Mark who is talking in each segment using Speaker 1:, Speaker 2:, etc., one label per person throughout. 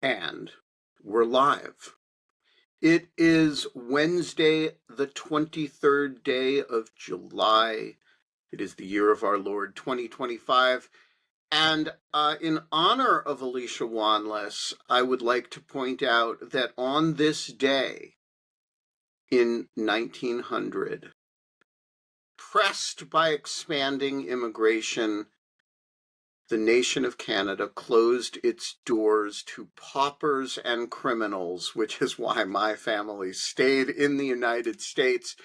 Speaker 1: And we're live. It is Wednesday, the 23rd day of July. It is the year of our Lord 2025. And in honor of Alicia Wanless, I would like to point out that on this day in 1900, pressed by expanding immigration, the nation of Canada closed its doors to paupers and criminals, which is why my family stayed in the United States.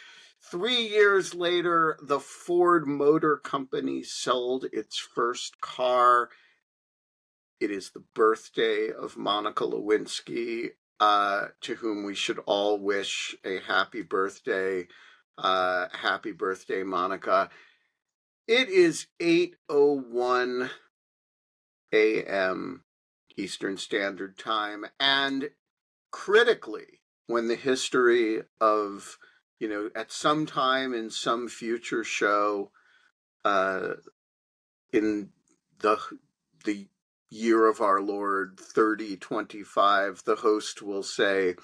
Speaker 1: 3 years later, the Ford Motor Company sold its first car. It is the birthday of Monica Lewinsky, to whom we should all wish a happy birthday. Happy birthday, Monica. It is 8:01 a.m. Eastern Standard Time. And critically, when the history of, at some time in some future show, in the year of our Lord 3025, the host will say,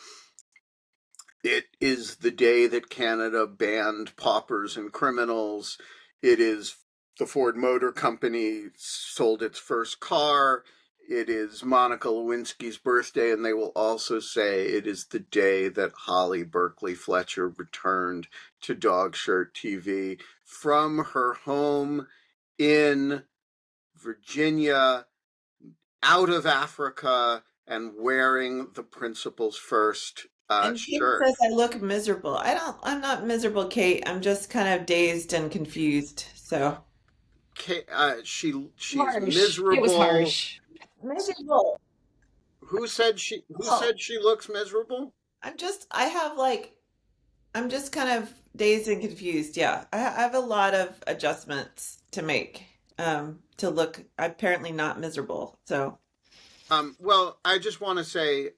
Speaker 1: it is the day that Canada banned paupers and criminals. It is the Ford Motor Company sold its first car. It is Monica Lewinsky's birthday, and they will also say it is the day that Holly Berkley Fletcher returned to Dogshirt TV from her home in Virginia, out of Africa, and wearing the Principal's First
Speaker 2: And Kate
Speaker 1: shirt.
Speaker 2: says I look miserable. I'm not miserable, Kate. I'm just kind of dazed and confused. So
Speaker 1: She's
Speaker 3: Harsh. It was
Speaker 1: miserable.
Speaker 3: harsh.
Speaker 2: miserable.
Speaker 1: Who said
Speaker 2: Oh,
Speaker 1: she looks miserable?
Speaker 2: I'm just kind of dazed and confused. Yeah. I have a lot of adjustments to make to look apparently not miserable. So
Speaker 1: Well, I just want to say,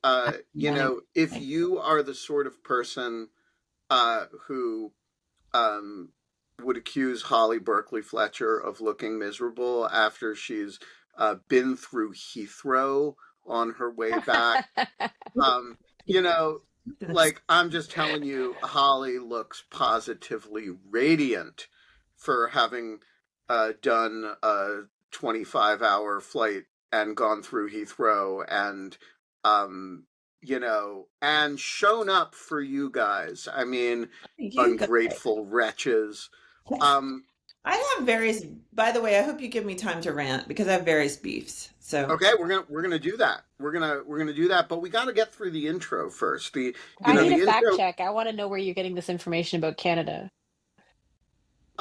Speaker 3: Yawning.
Speaker 1: if you are the sort of person who um, would accuse Holly Berkeley Fletcher of looking miserable after she's been through Heathrow on her way back, um, you know, like I'm just telling you, Holly looks positively radiant for having done a 25-hour flight and gone through Heathrow and um and shown up for you guys. I mean,
Speaker 2: you guys.
Speaker 1: ungrateful wretches. Um
Speaker 2: I have various, by the way, I hope you give me time to rant because I have various beefs. So
Speaker 1: okay, we're gonna do that. We're gonna do that, but we got to get through the intro first.
Speaker 3: I need a
Speaker 1: The
Speaker 3: fact
Speaker 1: intro.
Speaker 3: check. I want to know where you're getting this information about Canada.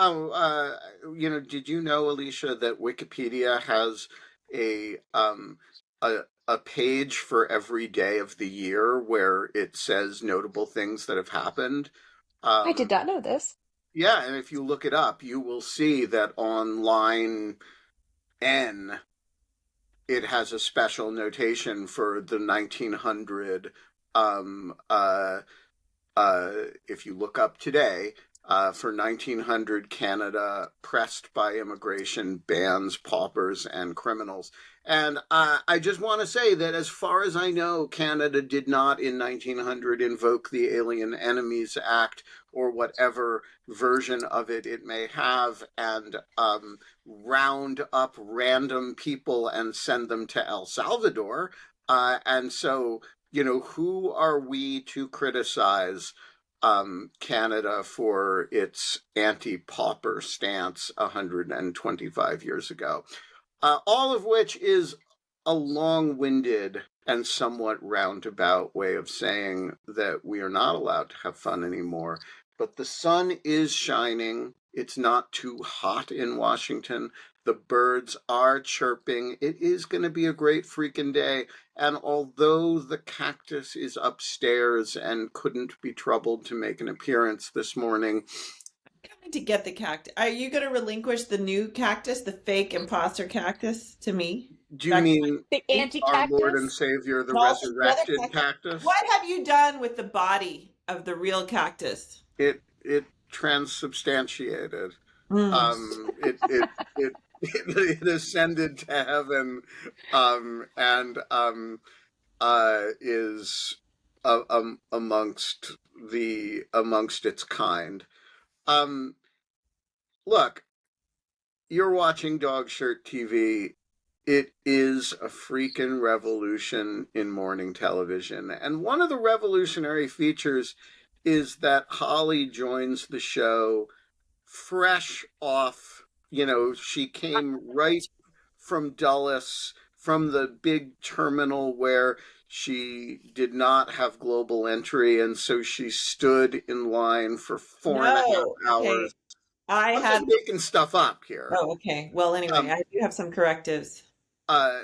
Speaker 1: Oh, did you know, Alicia, that Wikipedia has a um a page for every day of the year where it says notable things that have happened?
Speaker 3: I did
Speaker 1: Um,
Speaker 3: not know this.
Speaker 1: yeah, and if you look it up, you will see that on line N, it has a special notation for the 1900 um uh if you look up today, for 1900 Canada, pressed by immigration, bans paupers and criminals. And I just want to say that as far as I know, Canada did not in 1900 invoke the Alien Enemies Act or whatever version of it may have, and round up random people and send them to El Salvador. And so, who are we to criticize Canada for its anti-pauper stance 125 years ago? All of which is a long-winded and somewhat roundabout way of saying that we are not allowed to have fun anymore. But the sun is shining. It's not too hot in Washington. The birds are chirping. It is going to be a great freaking day. And although the cactus is upstairs and couldn't be troubled to make an appearance this morning,
Speaker 2: coming to get the cactus. Are you going to relinquish the new cactus, the fake imposter cactus, to me?
Speaker 1: do you
Speaker 2: Back to
Speaker 1: mean
Speaker 3: The
Speaker 2: me?
Speaker 1: our Lord and
Speaker 3: anti-cactus?
Speaker 1: Savior, the
Speaker 2: No, the other
Speaker 1: resurrected
Speaker 2: cactus.
Speaker 1: cactus?
Speaker 2: What have you done with the body of the real cactus?
Speaker 1: It transubstantiated.
Speaker 2: Mm.
Speaker 1: It ascended to heaven, and is amongst its kind. Um, Look, you're watching Dog Shirt TV. It is a freaking revolution in morning television. And one of the revolutionary features is that Holly joins the show fresh off, she came right from Dulles, from the big terminal where she did not have global entry. And so she stood in line for four and a half
Speaker 2: No, okay.
Speaker 1: hours.
Speaker 2: I
Speaker 1: I'm just
Speaker 2: had,
Speaker 1: making stuff up here.
Speaker 2: oh, okay. Well, anyway,
Speaker 1: Um,
Speaker 2: I do have some correctives.
Speaker 1: uh,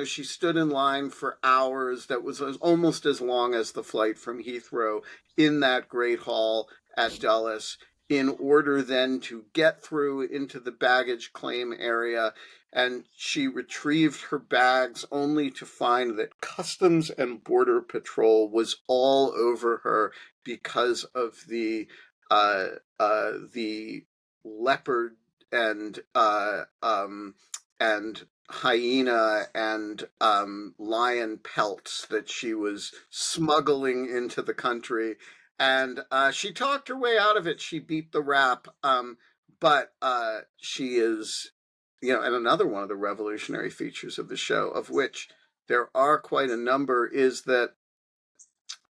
Speaker 1: she stood in line for hours that was almost as long as the flight from Heathrow in that great hall at Dulles in order then to get through into the baggage claim area. And she retrieved her bags only to find that Customs and Border Patrol was all over her because of the leopard and and hyena and lion pelts that she was smuggling into the country. And she talked her way out of it. She beat the rap. But she is, and another one of the revolutionary features of the show, of which there are quite a number, is that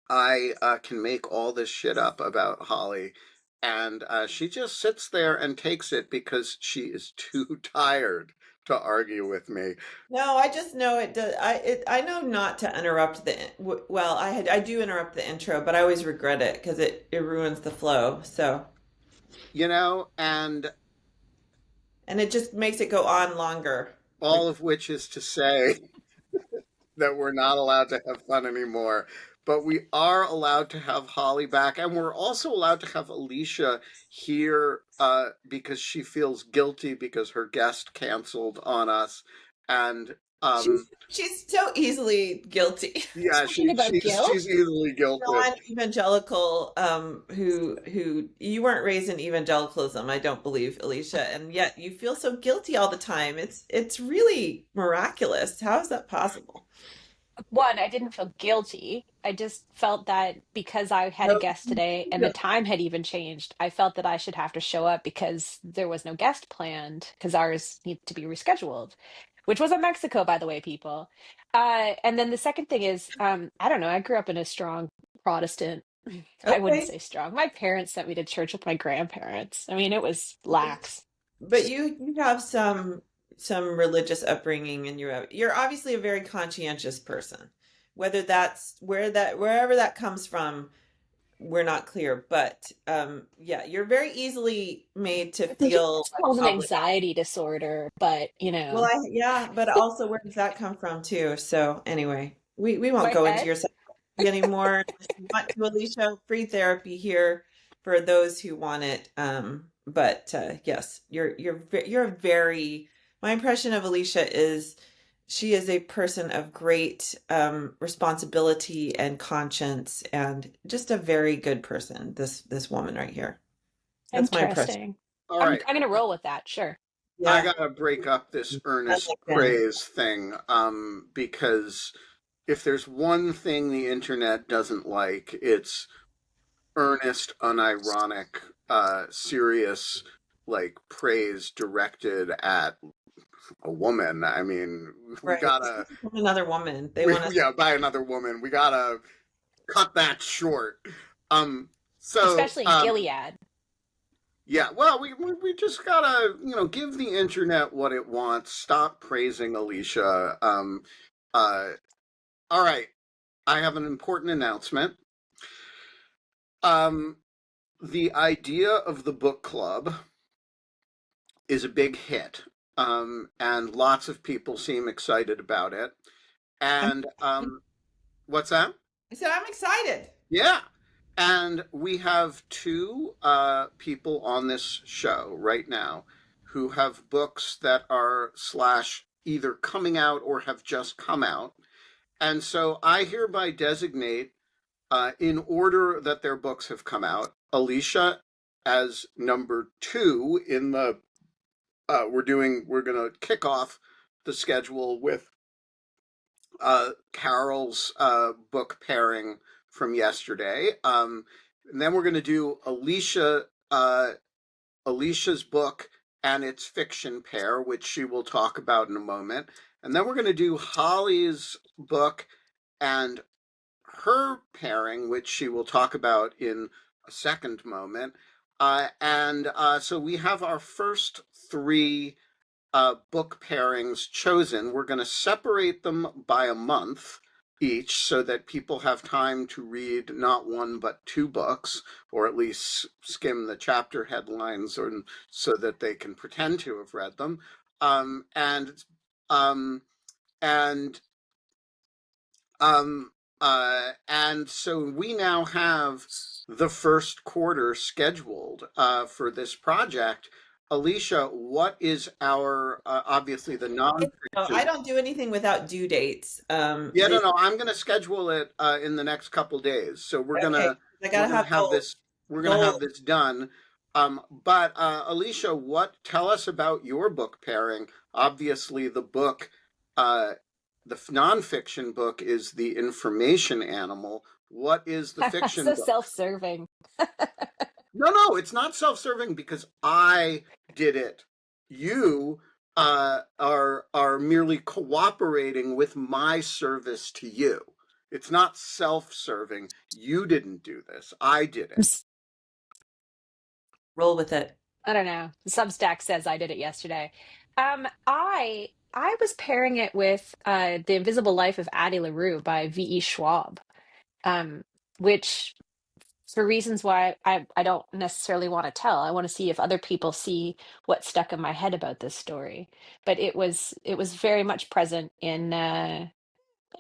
Speaker 1: I can make all this shit up about Holly. And she just sits there and takes it because she is too tired to argue with me.
Speaker 2: No, I just know it does. I know not to interrupt well, I do interrupt the intro, but I always regret it because it ruins the flow. So,
Speaker 1: And
Speaker 2: and it just makes it go on longer.
Speaker 1: all of which is to say that we're not allowed to have fun anymore. But we are allowed to have Holly back, and we're also allowed to have Alicia here because she feels guilty because her guest canceled on us, and
Speaker 2: She's so easily guilty.
Speaker 1: yeah,
Speaker 3: Talking about guilt?
Speaker 1: she's easily guilted.
Speaker 2: Non-evangelical, who you weren't raised in evangelicalism, I don't believe, Alicia, and yet you feel so guilty all the time. It's really miraculous. How is that possible?
Speaker 3: One, I didn't feel guilty. I just felt that because I had a
Speaker 2: No,
Speaker 3: guest today and the time had even changed, I felt that I should have to show up because there was no guest planned because ours needed to be rescheduled, which was in Mexico, by the way, people. And then the second thing is, I don't know, I grew up in a strong Protestant. I wouldn't
Speaker 2: okay.
Speaker 3: say strong. My parents sent me to church with my grandparents. I mean, it was lax.
Speaker 2: But you have some religious upbringing, and you're obviously a very conscientious person. Whether that's wherever that comes from, we're not clear. But yeah, you're very easily made to
Speaker 3: I think
Speaker 2: feel
Speaker 3: it's called an
Speaker 2: obligated.
Speaker 3: anxiety disorder, but
Speaker 2: Well, yeah, but also where does that come from too? So anyway, we won't
Speaker 3: my
Speaker 2: go into
Speaker 3: head.
Speaker 2: your psychology anymore. If you want to, Alicia, free therapy here for those who want it. But yes, you're very. My impression of Alicia is she is a person of great responsibility and conscience, and just a very good person. This woman right here. That's my impression.
Speaker 3: Interesting.
Speaker 1: All
Speaker 3: I'm
Speaker 1: right,
Speaker 3: I'm gonna roll with that, sure.
Speaker 1: I
Speaker 2: Yeah,
Speaker 1: gotta break up this
Speaker 2: I
Speaker 1: earnest
Speaker 2: like Ben.
Speaker 1: praise thing, because if there's one thing the internet doesn't like, it's earnest, unironic, serious, like praise directed at a woman. I mean, we
Speaker 2: Right.
Speaker 1: gotta,
Speaker 2: Another woman. They want us.
Speaker 1: yeah, by another woman. We gotta cut that short. Um, so,
Speaker 3: Especially Gilead.
Speaker 1: yeah, well, we just gotta, give the internet what it wants. Stop praising Alicia. Uh, all right, I have an important announcement. Um, the idea of the book club is a big hit, and lots of people seem excited about it.
Speaker 2: I'm,
Speaker 1: And what's that?
Speaker 2: I said I'm excited.
Speaker 1: Yeah. And we have two people on this show right now who have books that are slash either coming out or have just come out. And so I hereby designate, in order that their books have come out, Alicia as number two in the. We're going to kick off the schedule with Carol's book pairing from yesterday. And then we're going to do Alicia's book and its fiction pair, which she will talk about in a moment. And then we're going to do Holly's book and her pairing, which she will talk about in a second moment. So we have our first three book pairings chosen. We're going to separate them by a month each so that people have time to read not one but two books, or at least skim the chapter headlines, or so that they can pretend to have read them. Um, and um, and and so we now have the first quarter scheduled for this project. Alicia, what is our obviously the
Speaker 2: No, I
Speaker 1: nonfiction?
Speaker 2: don't do anything without due dates.
Speaker 1: Yeah, no, no. I'm going to schedule it in the next couple days. So
Speaker 2: Okay, I
Speaker 1: we're
Speaker 2: gotta
Speaker 1: gonna
Speaker 2: have
Speaker 1: have this
Speaker 2: goals.
Speaker 1: done. But Alicia, what tell us about your book pairing? Obviously, the book, uh, the nonfiction book is the information animal. What is the fiction
Speaker 3: So
Speaker 1: book?
Speaker 3: self-serving.
Speaker 1: No, no, it's not self-serving because I did it. You are merely cooperating with my service to you. It's not self-serving. You didn't do this. I did
Speaker 3: I'm
Speaker 1: it.
Speaker 3: s-
Speaker 2: Roll with it.
Speaker 3: I don't know. Substack says I did it yesterday. I was pairing it with The Invisible Life of Addie LaRue by V.E. Schwab, um, which for reasons why I don't necessarily want to tell. I want to see if other people see what stuck in my head about this story. But it was very much present in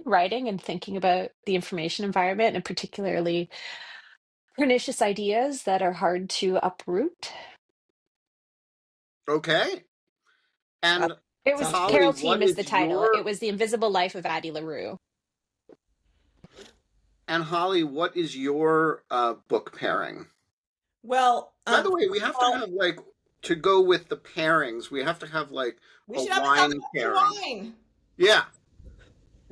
Speaker 3: writing and thinking about the information environment and particularly pernicious ideas that are hard to uproot.
Speaker 1: Okay.
Speaker 2: Uh,
Speaker 1: And
Speaker 3: It was
Speaker 2: Sounds
Speaker 1: Holly,
Speaker 3: Carol
Speaker 1: what
Speaker 3: Team is the
Speaker 1: is
Speaker 3: title. It
Speaker 1: your
Speaker 3: was The Invisible Life of Addie LaRue.
Speaker 1: book pairing?
Speaker 2: well.
Speaker 1: By the way, we
Speaker 2: First of
Speaker 1: have to
Speaker 2: all,
Speaker 1: have like to go with the pairings. We have to have like
Speaker 2: we
Speaker 1: a
Speaker 2: should have a
Speaker 1: wine
Speaker 2: celebration
Speaker 1: pairing.
Speaker 2: wine.
Speaker 1: Yeah,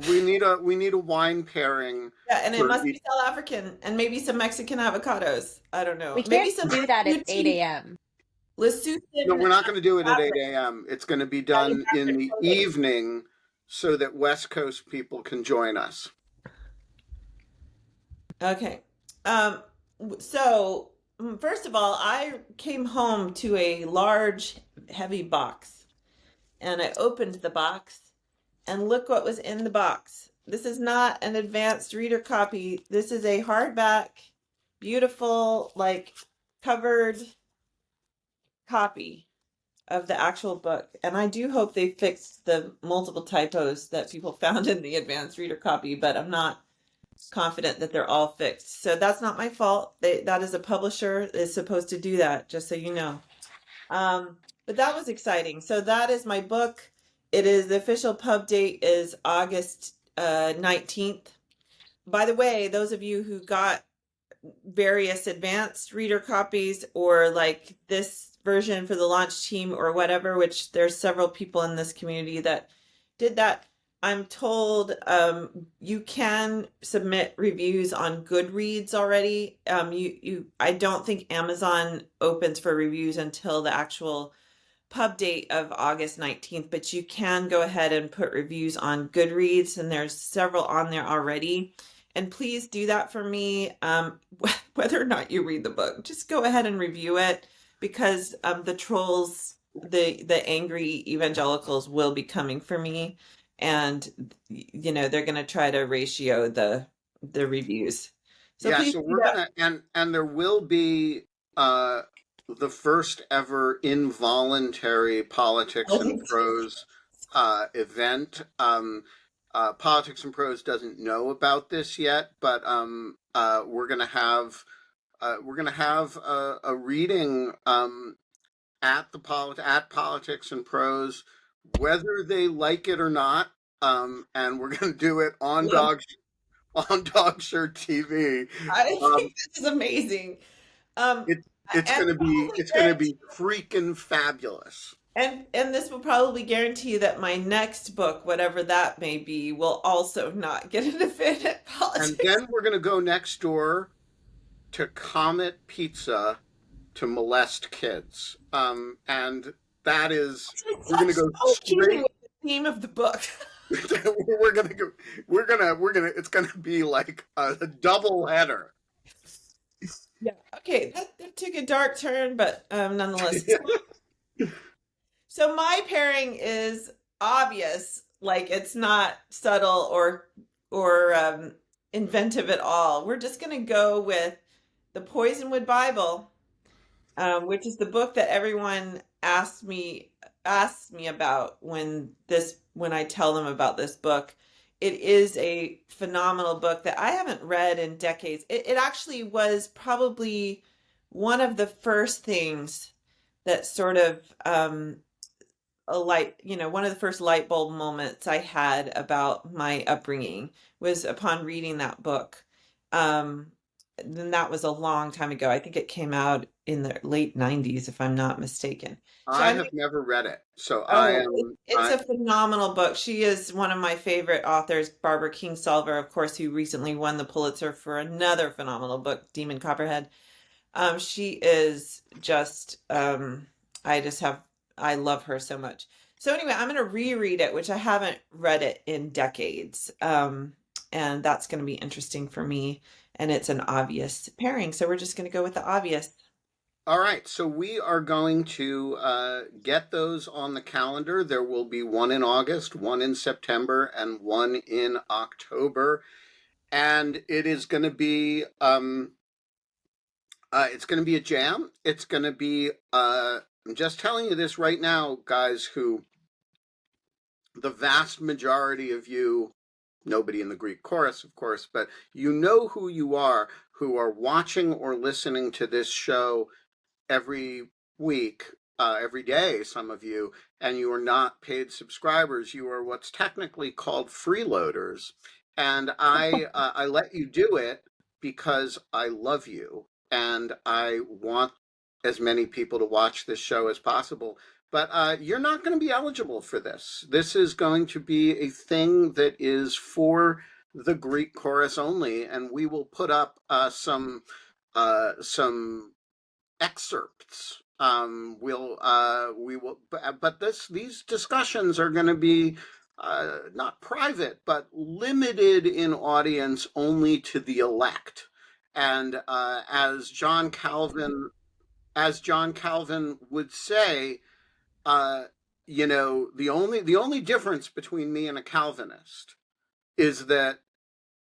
Speaker 1: we need a wine pairing
Speaker 2: Yeah, and it
Speaker 1: for
Speaker 2: must
Speaker 1: each.
Speaker 2: be South African and maybe some Mexican avocados. I don't know.
Speaker 3: We
Speaker 2: Maybe
Speaker 3: can't
Speaker 2: some
Speaker 3: do that at 8
Speaker 2: Lesothian
Speaker 3: a.m.
Speaker 1: No, we're not going to do it at
Speaker 2: fabric
Speaker 1: 8 a.m. It's going to be
Speaker 2: Italian
Speaker 1: done in
Speaker 2: fabric
Speaker 1: the
Speaker 2: clothing.
Speaker 1: evening so that West Coast people can join us.
Speaker 2: Okay. Um, so first of all, I came home to a large, heavy box, and I opened the box, and look what was in the box. This is not an advanced reader copy. This is a hardback, beautiful, like covered copy of the actual book. And I do hope they fixed the multiple typos that people found in the advanced reader copy, but I'm not confident that they're all fixed. So that's not my fault. That is a publisher is supposed to do that, just so you know. But that was exciting. So that is my book. It is the official pub date is August 19th. By the way, those of you who got various advanced reader copies or like this version for the launch team or whatever, which there's several people in this community that did that. I'm told you can submit reviews on Goodreads already. I don't think Amazon opens for reviews until the actual pub date of August 19th, but you can go ahead and put reviews on Goodreads, and there's several on there already. And please do that for me. Whether or not you read the book, just go ahead and review it because the trolls, the angry evangelicals will be coming for me, and they're going to try to ratio the reviews. So
Speaker 1: Yeah,
Speaker 2: please
Speaker 1: so
Speaker 2: do
Speaker 1: we're gonna and there will be uh the first ever involuntary politics and
Speaker 2: that.
Speaker 1: prose event. Politics and Prose doesn't know about this yet, but we're gonna have a reading at Politics and Prose, whether they like it or not. And we're gonna do it on Dog Shirt TV.
Speaker 2: I
Speaker 1: Um,
Speaker 2: think this is amazing. Um,
Speaker 1: it it's
Speaker 2: and
Speaker 1: gonna be
Speaker 2: probably
Speaker 1: it's gonna
Speaker 2: guarantee
Speaker 1: be freaking fabulous.
Speaker 2: And this will probably guarantee that my next book, whatever that may be, will also not get in a fit at
Speaker 1: And
Speaker 2: politics.
Speaker 1: then we're going to go next door to Comet Pizza to molest kids. And that is,
Speaker 2: It's
Speaker 1: we're going to
Speaker 2: such
Speaker 1: go
Speaker 2: so keeping
Speaker 1: straight.
Speaker 2: with the theme of the book.
Speaker 1: we're going to go, it's going to be like a double header.
Speaker 2: Yeah. Okay, that took a dark turn, but nonetheless. So my pairing is obvious, like it's not subtle or inventive at all. We're just gonna go with the Poisonwood Bible, which is the book that everyone asks me about when I tell them about this book. It is a phenomenal book that I haven't read in decades. It actually was probably one of the first things that sort of one of the first light bulb moments I had about my upbringing was upon reading that book. Um, then that was a long time ago. I think it came out in the late 90s, if I'm not mistaken. So
Speaker 1: I
Speaker 2: I mean,
Speaker 1: have never read it. So
Speaker 2: oh, it's
Speaker 1: I,
Speaker 2: a phenomenal book. She is one of my favorite authors, Barbara Kingsolver, of course, who recently won the Pulitzer for another phenomenal book, Demon Copperhead. She is just I just have I love her so much. So anyway, I'm gonna reread it, which I haven't read it in decades. And that's gonna be interesting for me. And it's an obvious pairing, so we're just gonna go with the obvious.
Speaker 1: all right. So we are going to get those on the calendar. There will be one in August, one in September, and one in October. And it is going to be it's going to be a jam. It's going to be I'm just telling you this right now, guys, who the vast majority of you, nobody in the Greek chorus, of course, but you know who you are, who are watching or listening to this show every week, every day, some of you, and you are not paid subscribers. You are what's technically called freeloaders. And I let you do it because I love you and I want as many people to watch this show as possible. But you're not going to be eligible for this. This is going to be a thing that is for the Greek chorus only, and we will put up some excerpts. We will, but these discussions are going to be not private, but limited in audience only to the elect. And as John Calvin would say, uh, the only difference between me and a Calvinist is that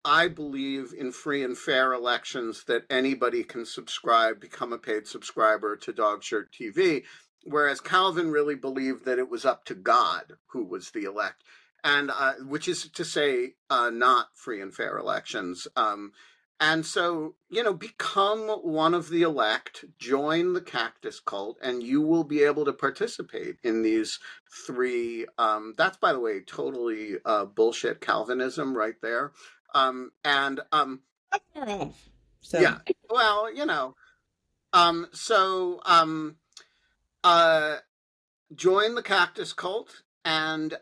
Speaker 1: I believe in free and fair elections that anybody can become a paid subscriber to Dogshirt TV, whereas Calvin really believed that it was up to God who was the elect, and which is to say, not free and fair elections. And so, become one of the elect, join the cactus cult, and you will be able to participate in these three. That's, by the way, totally bullshit Calvinism right there. And
Speaker 2: So
Speaker 1: yeah, well, so uh, join the Cactus Cult and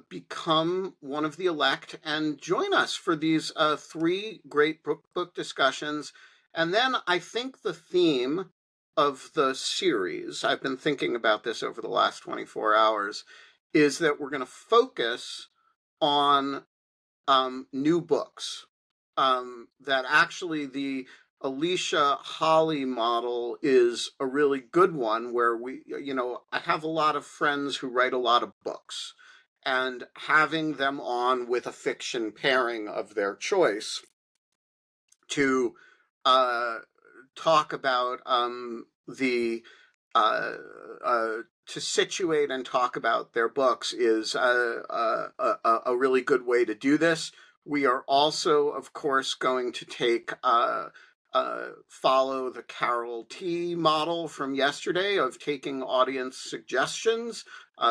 Speaker 1: become one of the elect and join us for these three great book discussions. And then I think the theme of the series, I've been thinking about this over the last 24 hours, is that we're going to focus on new books. That actually the Alicia Holly model is a really good one where I have a lot of friends who write a lot of books, and having them on with a fiction pairing of their choice to uh, talk about the uh, to situate and talk about their books is a really good way to do this. We are also, of course, going to follow the Carol T model from yesterday of taking audience suggestions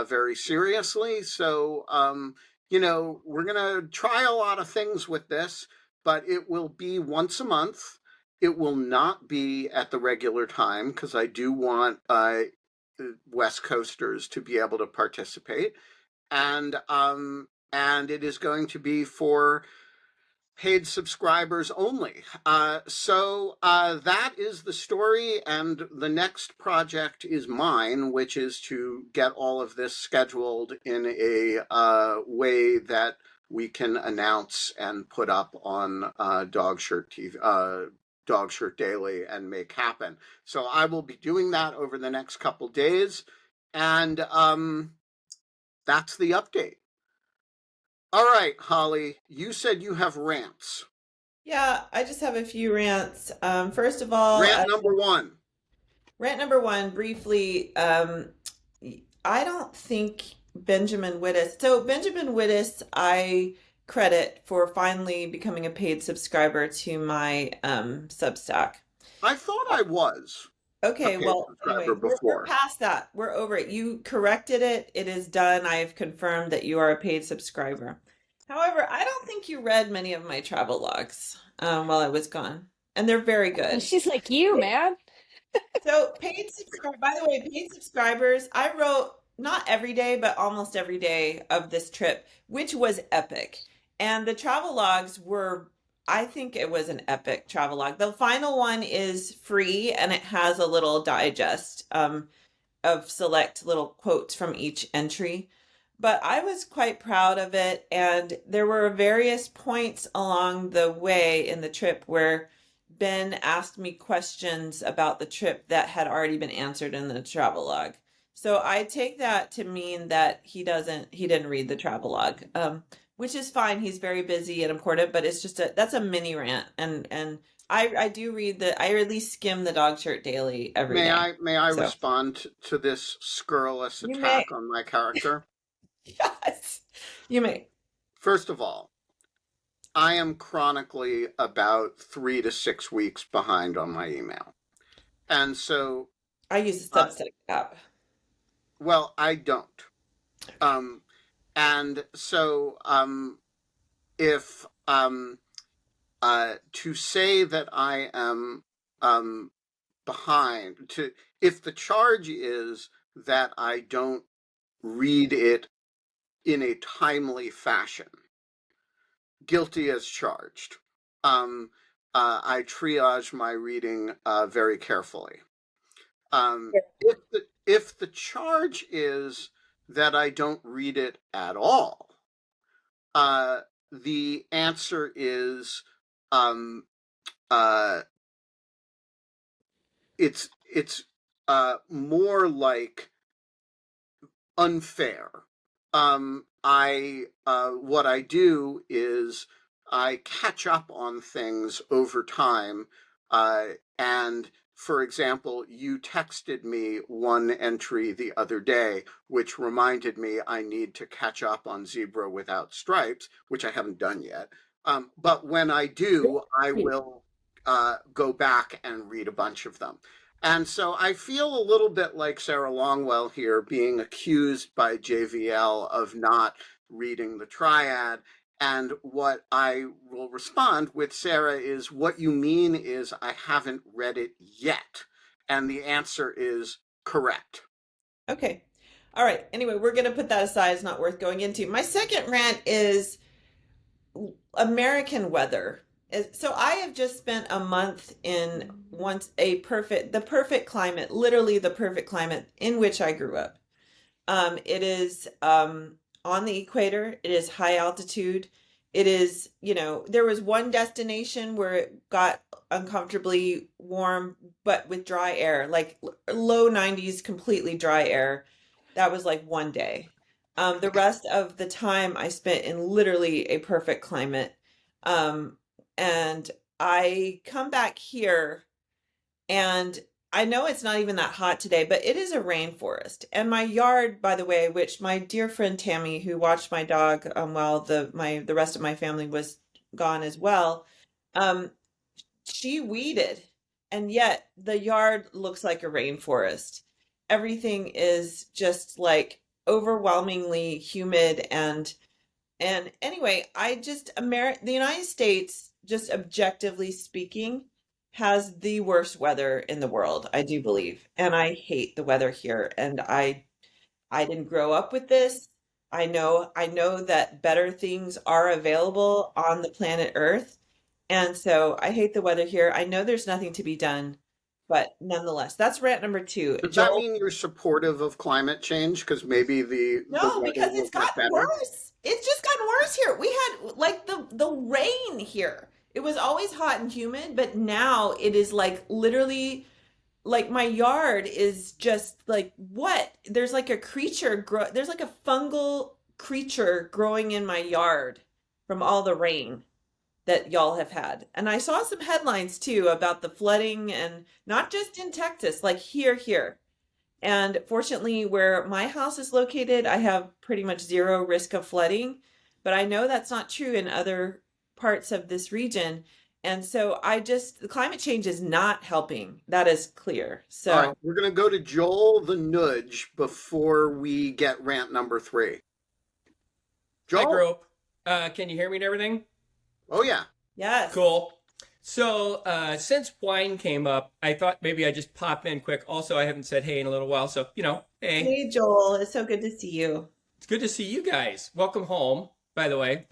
Speaker 1: very seriously. So, we're going to try a lot of things with this, but it will be once a month. It will not be at the regular time because I do want West Coasters to be able to participate, and it is going to be for paid subscribers only. That is the story, and the next project is mine, which is to get all of this scheduled in a way that we can announce and put up on Dog Shirt TV, Dog Shirt Daily, and make happen. So I will be doing that over the next couple days, and that's the update. All right, Holly, you said you have rants.
Speaker 2: Yeah, I just have a few rants. First of all,
Speaker 1: Rant number one.
Speaker 2: rant number one, briefly, I don't think Benjamin Wittes. So Benjamin Wittes, I credit for finally becoming a paid subscriber to my Substack.
Speaker 1: I thought I was a
Speaker 2: Okay,
Speaker 1: paid
Speaker 2: well, anyway,
Speaker 1: subscriber
Speaker 2: we're
Speaker 1: before.
Speaker 2: past that. We're over it. You corrected it. It is done. I have confirmed that you are a paid subscriber. However, I don't think you read many of my travel logs while I was gone, and they're very
Speaker 3: Oh,
Speaker 2: good.
Speaker 3: she's like you, man.
Speaker 2: So paid subscribe. By the way, paid subscribers. I wrote not every day, but almost every day of this trip, which was epic. And the travel logs were. I think it was an epic travel log. The final one is free, and it has a little digest of select little quotes from each entry. But I was quite proud of it, and there were various points along the way in the trip where Ben asked me questions about the trip that had already been answered in the travel log. So I take that to mean that he didn't read the travel log, which is fine. He's very busy and important, but it's just that's a mini rant, and I do read I at least skim the Dog Shirt Daily every
Speaker 1: May
Speaker 2: day.
Speaker 1: I
Speaker 2: So
Speaker 1: respond to this scurrilous
Speaker 2: you may,
Speaker 1: attack on my character?
Speaker 2: yes, you may.
Speaker 1: First of all, I am chronically about 3 to 6 weeks behind on my email. And so,
Speaker 2: I use the
Speaker 1: uh,
Speaker 2: Substack app.
Speaker 1: well, I don't. Um, and so, if to say that I am behind, if the charge is that I don't read it in a timely fashion, guilty as charged. I triage my reading very carefully. If the charge is that I don't read it at all, the answer is um, uh, it's more like unfair. I What I do is I catch up on things over time. And for example, you texted me one entry the other day, which reminded me I need to catch up on Zebra Without Stripes, which I haven't done yet. But when I do, I will go back and read a bunch of them. And so I feel a little bit like Sarah Longwell here being accused by JVL of not reading the triad. And what I will respond with, Sarah, is what you mean is I haven't read it yet. And the answer is correct.
Speaker 2: Okay. All right. Anyway, we're going to put that aside. It's not worth going into. My second rant is American weather. So I have just spent a month in the perfect climate, literally the perfect climate in which I grew up. It is on the equator. It is high altitude. It is, there was one destination where it got uncomfortably warm, but with dry air, like low 90s, completely dry air. That was like one day. The rest of the time I spent in literally a perfect climate. Um, and I come back here and I know it's not even that hot today, but it is a rainforest. And my yard, by the way, which my dear friend Tammy, who watched my dog while the rest of my family was gone as well, um, she weeded, and yet the yard looks like a rainforest. Everything is just like overwhelmingly humid and anyway, the United States, just objectively speaking, has the worst weather in the world, I do believe. And I hate the weather here. And I didn't grow up with this. I know that better things are available on the planet Earth. And so I hate the weather here. I know there's nothing to be done, but nonetheless, that's rant number two.
Speaker 1: Does that
Speaker 2: Joel,
Speaker 1: mean you're supportive of climate change? Because maybe the
Speaker 2: no,
Speaker 1: weather
Speaker 2: because
Speaker 1: will
Speaker 2: it's
Speaker 1: get
Speaker 2: gotten
Speaker 1: better.
Speaker 2: worse. It's just gotten worse here. We had like the rain here. It was always hot and humid, but now it is like literally like my yard is just like what? There's like a there's like a fungal creature growing in my yard from all the rain that y'all have had. And I saw some headlines too about the flooding and not just in Texas, like here. And fortunately, where my house is located, I have pretty much zero risk of flooding. But I know that's not true in other parts of this region. And so the climate change is not helping. That is clear.
Speaker 1: All right,
Speaker 2: So,
Speaker 1: we're going to go to Joel the Nudge before we get rant number 3.
Speaker 4: Hi,
Speaker 1: Joel?
Speaker 4: group. Can you hear me and everything?
Speaker 1: Oh, yeah.
Speaker 2: yes.
Speaker 4: Cool. So, since wine came up, I thought maybe I'd just pop in quick. Also, I haven't said hey in a little while, so, hey,
Speaker 2: Hey, Joel. It's so good to see you.
Speaker 4: it's good to see you guys. Welcome home, by the way.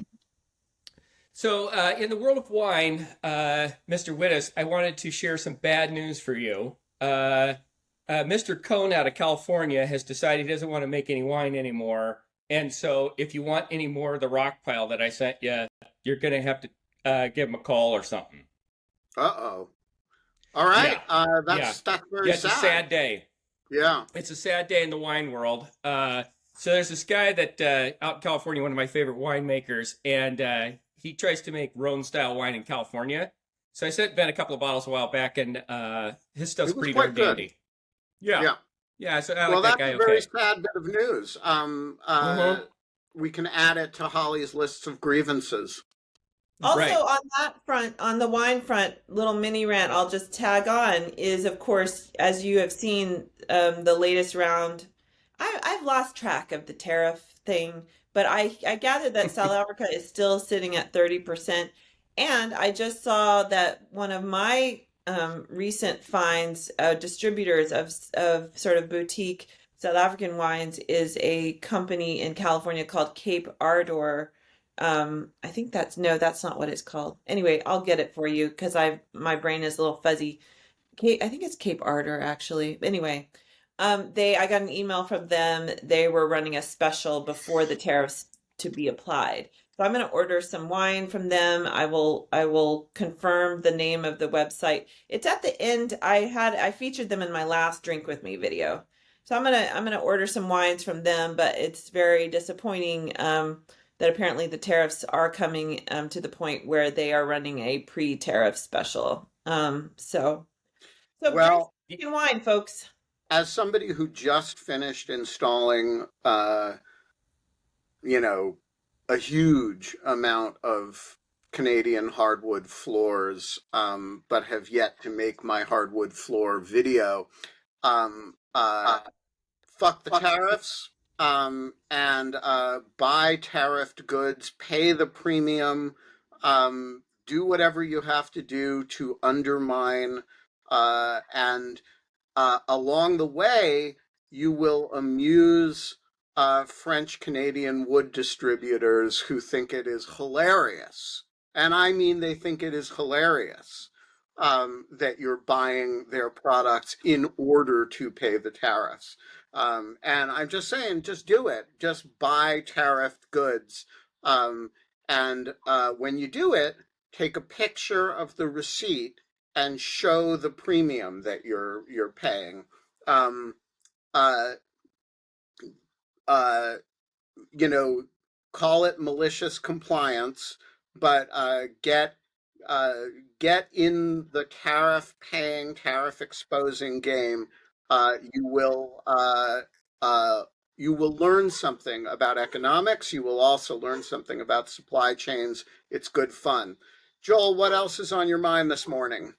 Speaker 4: So, in the world of wine, Mr. Wittes, I wanted to share some bad news for you. Mr. Cohn out of California has decided he doesn't want to make any wine anymore. And so, if you want any more of the rock pile that I sent you, you're going to have to give him a call or something.
Speaker 1: Uh-oh. All right.
Speaker 4: Yeah.
Speaker 1: That's very
Speaker 4: Yeah, it's
Speaker 1: sad.
Speaker 4: a sad day.
Speaker 1: Yeah.
Speaker 4: It's a sad day in the wine world. So there's this guy that out in California, one of my favorite winemakers, and he tries to make Rhone-style wine in California. So I sent Ben a couple of bottles a while back, and his stuff's
Speaker 1: It was
Speaker 4: pretty
Speaker 1: quite
Speaker 4: darn
Speaker 1: good.
Speaker 4: dandy. Yeah.
Speaker 1: Yeah.
Speaker 4: Yeah, so I
Speaker 1: Well,
Speaker 4: like that
Speaker 1: that's
Speaker 4: guy
Speaker 1: a very
Speaker 4: okay.
Speaker 1: sad bit of news.
Speaker 4: Mhm.
Speaker 1: We can add it to Holly's lists of grievances.
Speaker 2: Also,
Speaker 4: Right.
Speaker 2: on that front, on the wine front, little mini rant I'll just tag on is, of course, as you have seen, the latest round. I've lost track of the tariff thing, but I gather that South Africa is still sitting at 30%. And I just saw that one of my recent finds, distributors of sort of boutique South African wines, is a company in California called Cape Ardor. I think that's not what it's called. Anyway, I'll get it for you because my brain is a little fuzzy. I think it's Cape Ardor actually. Anyway, I got an email from them. They were running a special before the tariffs to be applied. So I'm going to order some wine from them. I will confirm the name of the website. It's at the end. I featured them in my last Drink With Me video. So I'm gonna order some wines from them, but it's very disappointing that apparently the tariffs are coming to the point where they are running a pre-tariff special. So bring
Speaker 1: Well,
Speaker 2: some wine, folks.
Speaker 1: as somebody who just finished installing, a huge amount of Canadian hardwood floors, but have yet to make my hardwood floor video, fuck the tariffs, and buy tariffed goods, pay the premium, do whatever you have to do to undermine, and along the way, you will amuse French Canadian wood distributors who think it is hilarious. And I mean, they think it is hilarious that you're buying their products in order to pay the tariffs. And I'm just saying, just do it. Just buy tariffed goods. And when you do it, take a picture of the receipt and show the premium that you're paying. Um, uh, uh, Call it malicious compliance, but uh, get in the tariff paying, tariff exposing game. You will you will learn something about economics. You will also learn something about supply chains. It's good fun. Joel, what else is on your mind this morning?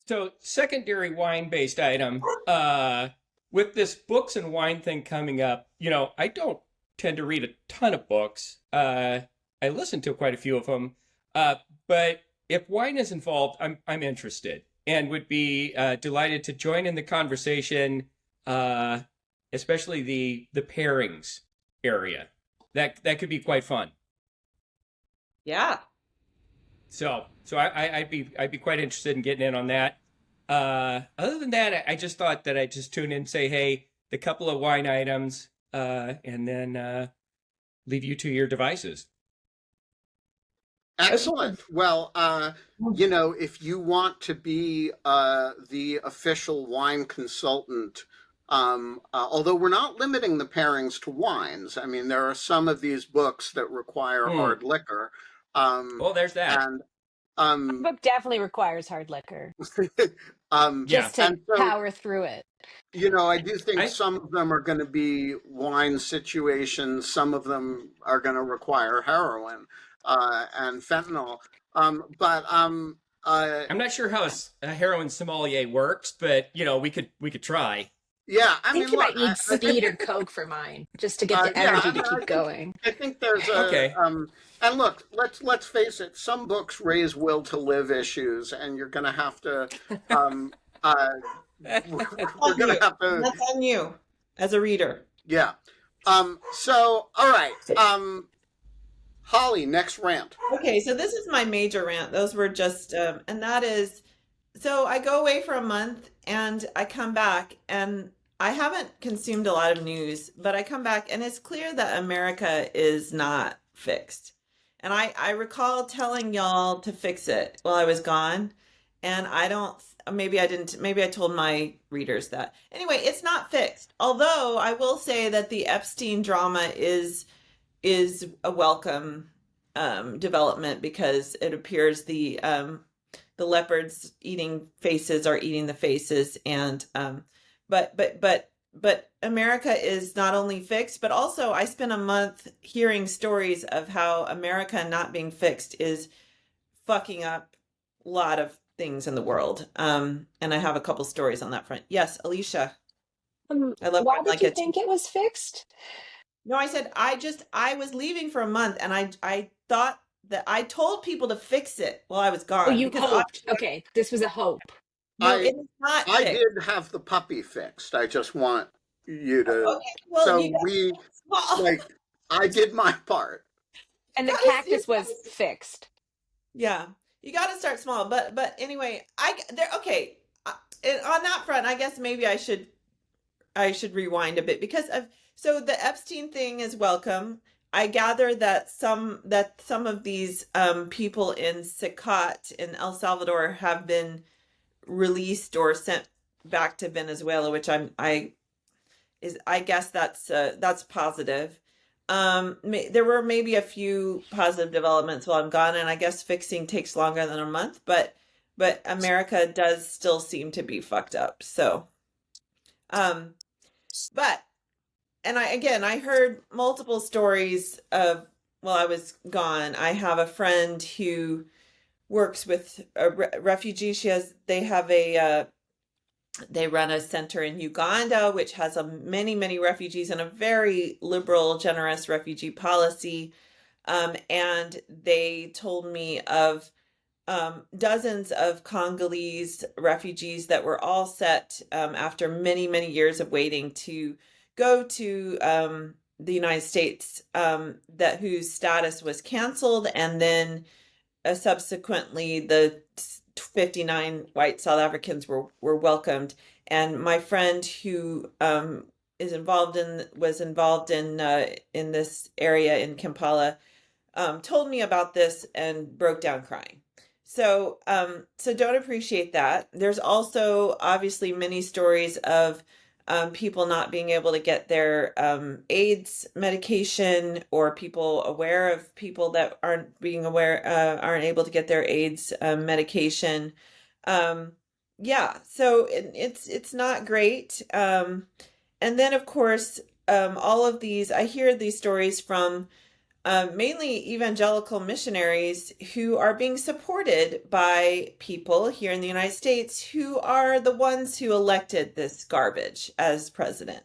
Speaker 4: So, secondary wine-based item. With this books and wine thing coming up, I don't tend to read a ton of books. I listen to quite a few of them. But if wine is involved, I'm interested. and would be delighted to join in the conversation, especially the pairings area. That could be quite fun.
Speaker 2: Yeah.
Speaker 4: So I'd be quite interested in getting in on that. Other than that, I just thought that I'd just tune in and say, hey, the couple of wine items, and then leave you to your devices.
Speaker 1: Excellent. Well, if you want to be the official wine consultant, although we're not limiting the pairings to wines. I mean, there are some of these books that require hard liquor.
Speaker 4: Well, there's that.
Speaker 1: And
Speaker 3: The book definitely requires hard liquor
Speaker 4: Yeah.
Speaker 3: just to
Speaker 1: and so,
Speaker 3: power through it.
Speaker 1: I do think
Speaker 4: I
Speaker 1: some of them are going to be wine situations. Some of them are going to require heroin and fentanyl.
Speaker 4: I'm not sure how a heroin sommelier works, but we could try.
Speaker 1: Yeah,
Speaker 3: I
Speaker 1: I
Speaker 3: think
Speaker 1: mean,
Speaker 3: you
Speaker 1: look,
Speaker 3: might need
Speaker 1: I think,
Speaker 3: speed or coke for mine, just to get the
Speaker 1: yeah,
Speaker 3: energy
Speaker 1: I
Speaker 3: to
Speaker 1: mean,
Speaker 3: keep going.
Speaker 1: I think there's
Speaker 4: Okay.
Speaker 1: and look, let's face it, some books raise will to live issues, and you're going to have to, um, uh, we're going to have to,
Speaker 2: That's on you as a reader.
Speaker 1: yeah. So, all right, Holly, next rant.
Speaker 2: Okay, so this is my major rant. Those were just, and that is, so I go away for a month and I come back and I haven't consumed a lot of news, but I come back and it's clear that America is not fixed. And I recall telling y'all to fix it while I was gone. And I don't, maybe I didn't, maybe I told my readers that. Anyway, it's not fixed. Although I will say that the Epstein drama is a welcome development because it appears the leopards eating faces are eating the faces, and but America is not only fixed, but also I spent a month hearing stories of how America not being fixed is fucking up a lot of things in the world. And I have a couple stories on that front. Yes, Alicia. I love
Speaker 3: Why
Speaker 2: wine
Speaker 3: did
Speaker 2: like
Speaker 3: you
Speaker 2: it.
Speaker 3: think it was fixed?
Speaker 2: No, I said I was leaving for a month and I thought that I told people to fix it while I was
Speaker 3: Oh,
Speaker 2: gone
Speaker 3: you
Speaker 2: because
Speaker 3: hoped. Okay, this was a hope.
Speaker 2: no,
Speaker 1: I
Speaker 2: it is not
Speaker 1: I
Speaker 2: fixed.
Speaker 1: did have the puppy fixed. I just want you to.
Speaker 2: Okay, well,
Speaker 1: So
Speaker 2: you got
Speaker 1: we
Speaker 2: small.
Speaker 1: like I did my part.
Speaker 3: And the
Speaker 2: You
Speaker 3: cactus was
Speaker 2: gotta,
Speaker 3: fixed.
Speaker 2: yeah, you got to start small. But anyway, I there. Okay, on that front, I guess maybe I should rewind a bit because of so the Epstein thing is welcome. I gather that some of these people in Secot in El Salvador have been released or sent back to Venezuela, which I guess that's positive. There were maybe a few positive developments while I'm gone, and I guess fixing takes longer than a month, but America does still seem to be fucked up. So, um, but and I heard multiple stories of while I was gone. I have a friend who works with refugees. They run a center in Uganda, which has many refugees and a very liberal, generous refugee policy. And they told me of dozens of Congolese refugees that were all set after many years of waiting to go to the United States, that whose status was canceled, and then subsequently the 59 white South Africans were welcomed. And my friend who was involved in this area in Kampala told me about this and broke down crying. So don't appreciate that. There's also obviously many stories of people not being able to get their AIDS medication, or people aware of people that aren't able to get their AIDS medication. Yeah, so it's not great. And then of course, all of these, I hear these stories from mainly evangelical missionaries who are being supported by people here in the United States who are the ones who elected this garbage as president.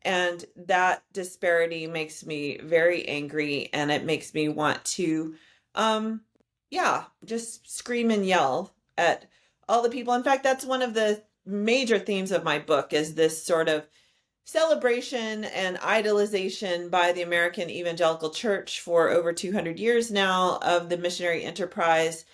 Speaker 2: And that disparity makes me very angry, and it makes me want to, yeah, just scream and yell at all the people. In fact, that's one of the major themes of my book, is this sort of celebration and idolization by the American evangelical church for over 200 years now of the missionary enterprise,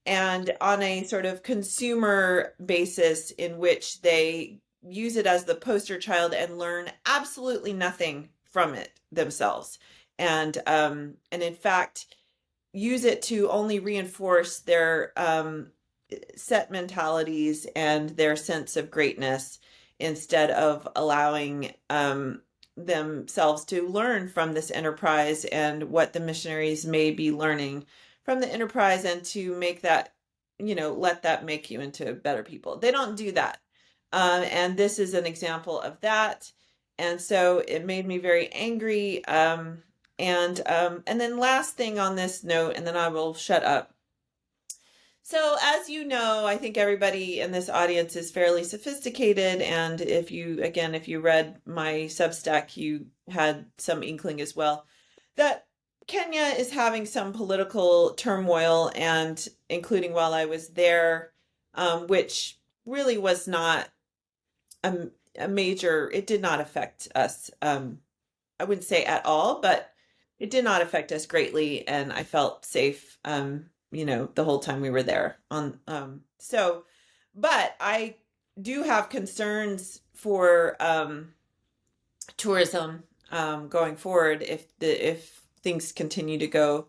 Speaker 2: and on a sort of consumer basis in which they use it as the poster child and learn absolutely nothing from it themselves. And in fact, use it to only reinforce their set mentalities and their sense of greatness, instead of allowing themselves to learn from this enterprise and what the missionaries may be learning from the enterprise, and to make that, let that make you into better people. They don't do that. And this is an example of that. And so it made me very angry. And then last thing on this note, and then I will shut up. So as you know, I think everybody in this audience is fairly sophisticated. And if you read my Substack, you had some inkling as well that Kenya is having some political turmoil, and including while I was there, which really was not a major, it did not affect us. I wouldn't say at all, but it did not affect us greatly. And I felt safe, the whole time we were there but I do have concerns for tourism going forward, if things continue to go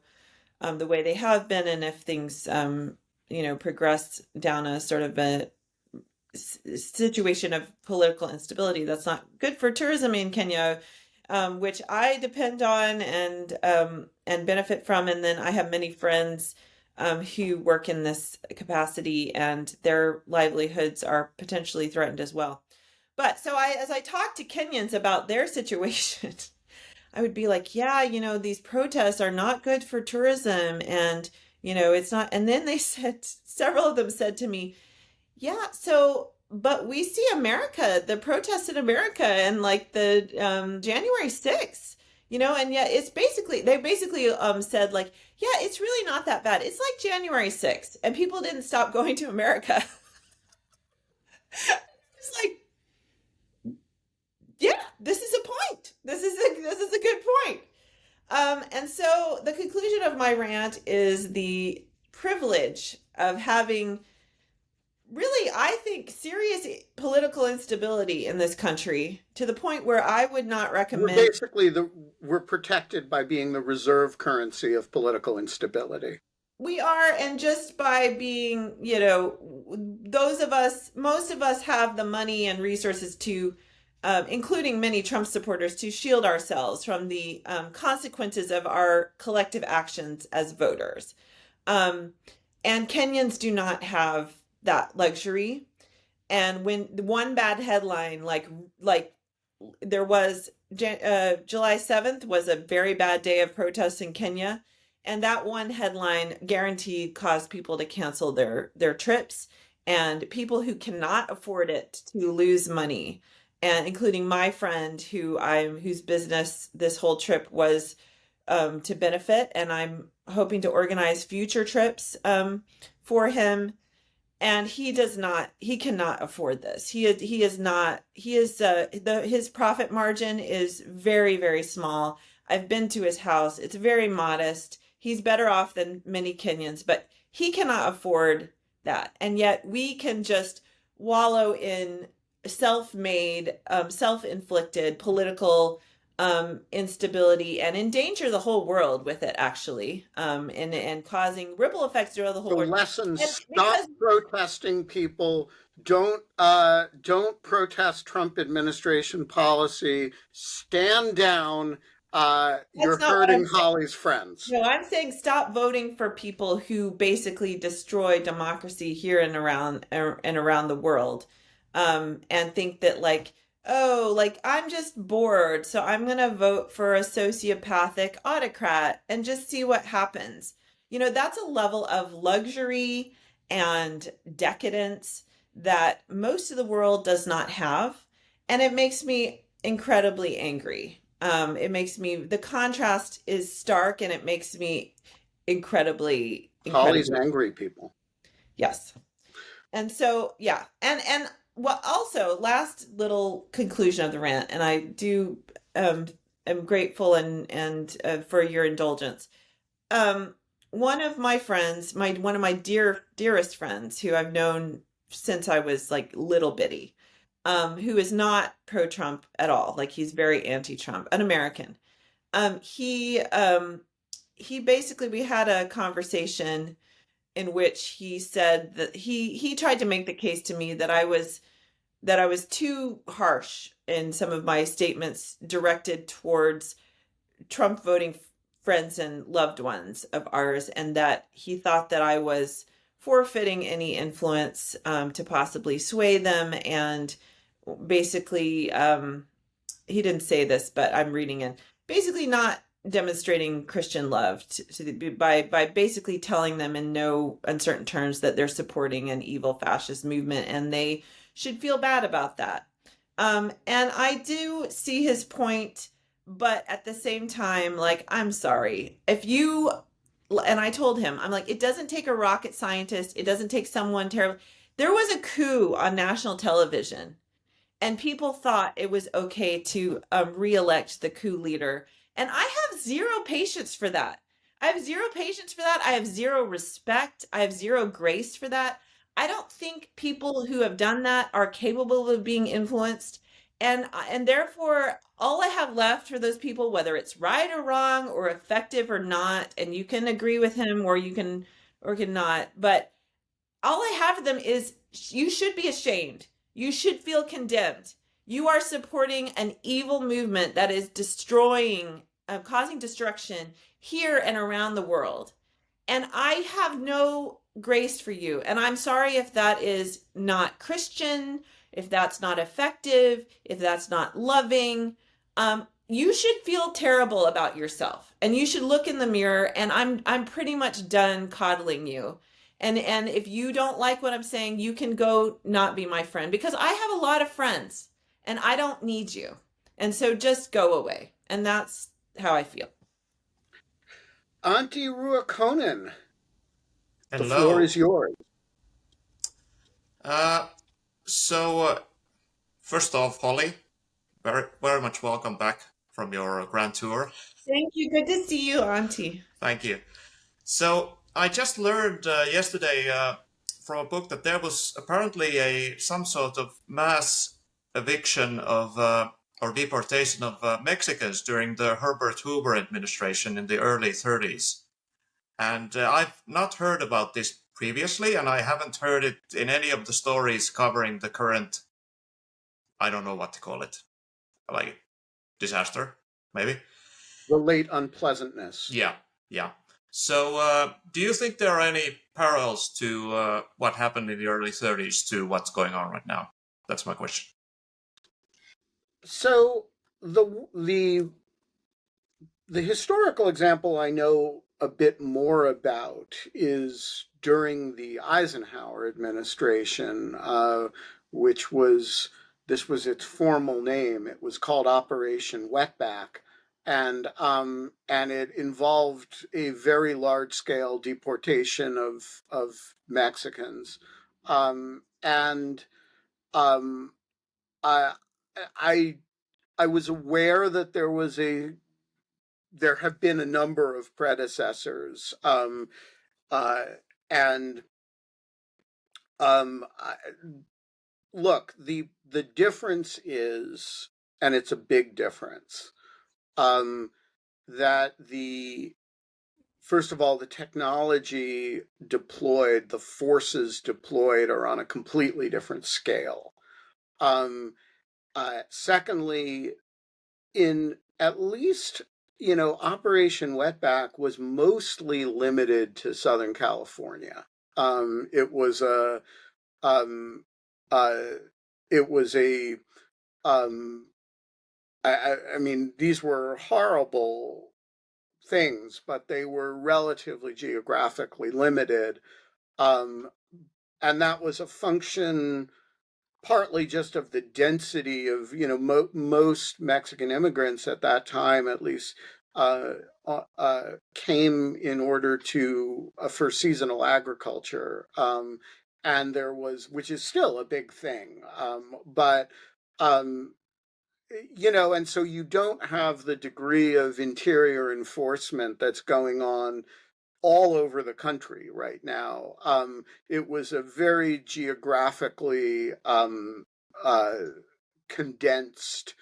Speaker 2: the way they have been, and if things progress down a sort of a situation of political instability. That's not good for tourism in Kenya, which I depend on and benefit from. And then I have many friends who work in this capacity, and their livelihoods are potentially threatened as well. But so as I talk to Kenyans about their situation, I would be like, yeah, these protests are not good for tourism, and it's not. And then several of them said to me, yeah, but we see the protests in America, and like the January 6th, and yet they basically said, like, yeah, it's really not that bad. It's like January 6th, and people didn't stop going to America. It's like, yeah, this is a point. This is a good point. And so the conclusion of my rant is the privilege of having really, I think, serious political instability in this country, to the point where I would not recommend.
Speaker 1: We're protected by being the reserve currency of political instability.
Speaker 2: We are, and just by being, most of us have the money and resources to, including many Trump supporters, to shield ourselves from the consequences of our collective actions as voters. And Kenyans do not have that luxury. And when one bad headline, like there was, July 7th was a very bad day of protests in Kenya, and that one headline guaranteed caused people to cancel their trips, and people who cannot afford it to lose money, and including my friend whose business this whole trip was to benefit, and I'm hoping to organize future trips for him. And he cannot afford this. His profit margin is very, very small. I've been to his house. It's very modest. He's better off than many Kenyans, but he cannot afford that. And yet we can just wallow in self-made, self-inflicted political instability, and endanger the whole world with it, actually, and causing ripple effects throughout the whole world.
Speaker 1: The lesson: stop protesting, people. Don't protest Trump administration policy. Stand down. You're hurting Holly's friends.
Speaker 2: No, I'm saying stop voting for people who basically destroy democracy here and around the world, and think that, like, oh, like, I'm just bored, so I'm going to vote for a sociopathic autocrat and just see what happens. That's a level of luxury and decadence that most of the world does not have. And it makes me incredibly angry. The contrast is stark, and it makes me incredibly
Speaker 1: Holly's angry people.
Speaker 2: Yes. And so, yeah. And what also, last little conclusion of the rant, and I do am grateful and for your indulgence. Um, one of my friends, my one of my dearest friends who I've known since I was like little bitty, who is not pro-Trump at all. Like he's very anti-Trump, an American. Um, he um he basically, we had a conversation in which he said that he tried to make the case to me that I was too harsh in some of my statements directed towards Trump voting friends and loved ones of ours, and that he thought that I was forfeiting any influence to possibly sway them, and basically, he didn't say this, but I'm reading it. Basically, not demonstrating Christian love by basically telling them in no uncertain terms that they're supporting an evil fascist movement, and they should feel bad about that. And I do see his point, but at the same time, like, I'm sorry if you. And I told him, I'm like, it doesn't take a rocket scientist. It doesn't take someone terrible. There was a coup on national television, and people thought it was okay to re-elect the coup leader, and I have zero patience for that. I have zero patience for that. I have zero respect. I have zero grace for that. I don't think people who have done that are capable of being influenced, and therefore all I have left for those people, whether it's right or wrong or effective or not, and you can agree with him or you can or cannot, but all I have for them is, you should be ashamed. You should feel condemned. You are supporting an evil movement that is destroying, causing destruction here and around the world. And I have no grace for you. And I'm sorry if that is not Christian, if that's not effective, if that's not loving. You should feel terrible about yourself, and you should look in the mirror. And I'm pretty much done coddling you. And if you don't like what I'm saying, you can go not be my friend, because I have a lot of friends and I don't need you. And so just go away. And that's how I feel.
Speaker 1: Antti Ruokonen, the floor is
Speaker 5: Hello.
Speaker 1: yours.
Speaker 5: Uh, so, first off, Holly, very much welcome back from your grand tour.
Speaker 2: Thank you. Good to see you, Auntie.
Speaker 5: Thank you. So, I just learned yesterday from a book that there was apparently some sort of mass eviction of or deportation of Mexicans during the Herbert Hoover administration in the early 30s. And I've not heard about this previously, and I haven't heard it in any of the stories covering the current, I don't know what to call it, like disaster, maybe?
Speaker 1: The late unpleasantness.
Speaker 5: Yeah, yeah. So, do you think there are any parallels to what happened in the early 30s to what's going on right now? That's my question.
Speaker 1: So the historical example I know a bit more about is during the Eisenhower administration, which was this was its formal name. It was called Operation Wetback, and it involved a very large scale deportation of Mexicans, and I I I was aware that there have been a number of predecessors, uh, and I, look, the difference is, and it's a big difference, um, that the first of all, the technology deployed, the forces deployed are on a completely different scale. Um, Secondly, in at least, Operation Wetback was mostly limited to Southern California. It was a um, uh, it was a I mean, these were horrible things, but they were relatively geographically limited, um, and that was a function partly just of the density of most Mexican immigrants at that time, at least, came in order to for seasonal agriculture, and there was, which is still a big thing, but um, and so you don't have the degree of interior enforcement that's going on all over the country right now. It was a very geographically uh, condensed,